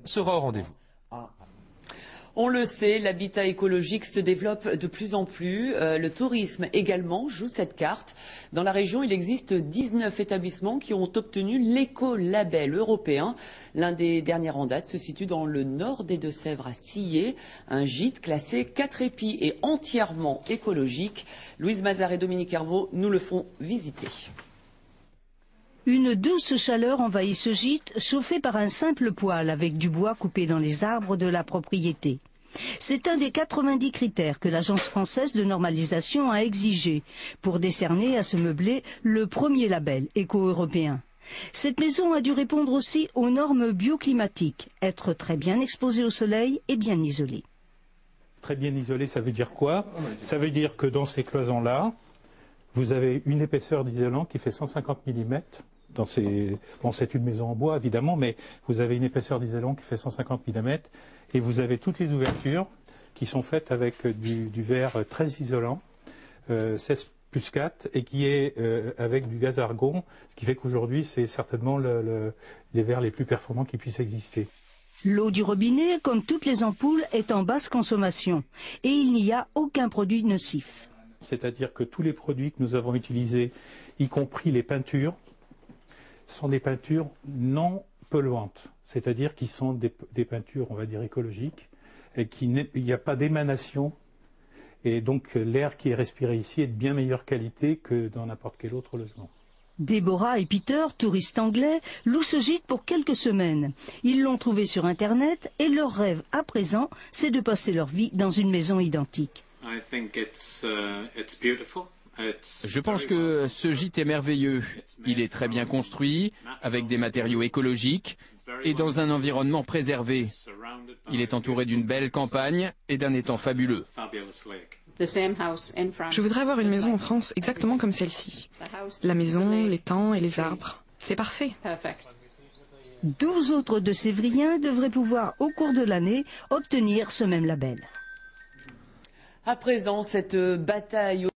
sera au rendez-vous. On le sait, l'habitat écologique se développe de plus en plus. Le tourisme également joue cette carte. Dans la région, il existe 19 établissements qui ont obtenu l'écolabel européen. L'un des derniers en date se situe dans le nord des Deux-Sèvres à Sillé, un gîte classé 4 épis et entièrement écologique. Louise Mazard et Dominique Hervaux nous le font visiter. Une douce chaleur envahit ce gîte, chauffé par un simple poêle avec du bois coupé dans les arbres de la propriété. C'est un des 90 critères que l'Agence française de normalisation a exigé pour décerner à ce meublé le premier label éco-européen. Cette maison a dû répondre aussi aux normes bioclimatiques, être très bien exposée au soleil et bien isolée. Très bien isolée, ça veut dire quoi? Ça veut dire que dans ces cloisons-là, vous avez une épaisseur d'isolant qui fait 150 mm. Bon, c'est une maison en bois, évidemment, mais vous avez une épaisseur d'isolant qui fait 150 mm. Et vous avez toutes les ouvertures qui sont faites avec du verre très isolant, 16+4, et qui est avec du gaz argon, ce qui fait qu'aujourd'hui, c'est certainement les verres les plus performants qui puissent exister. L'eau du robinet, comme toutes les ampoules, est en basse consommation. Et il n'y a aucun produit nocif. C'est-à-dire que tous les produits que nous avons utilisés, y compris les peintures, sont des peintures non polluantes. C'est-à-dire qu'ils sont des peintures, on va dire, écologiques, et il n'y a pas d'émanation. Et donc l'air qui est respiré ici est de bien meilleure qualité que dans n'importe quel autre logement. Déborah et Peter, touristes anglais, louent ce gîte pour quelques semaines. Ils l'ont trouvé sur Internet et leur rêve à présent, c'est de passer leur vie dans une maison identique. Je pense que ce gîte est merveilleux. Il est très bien construit, avec des matériaux écologiques et dans un environnement préservé. Il est entouré d'une belle campagne et d'un étang fabuleux. Je voudrais avoir une maison en France exactement comme celle-ci. La maison, l'étang et les arbres. C'est parfait. 12 autres de Sévriens devraient pouvoir, au cours de l'année, obtenir ce même label. À présent, cette bataille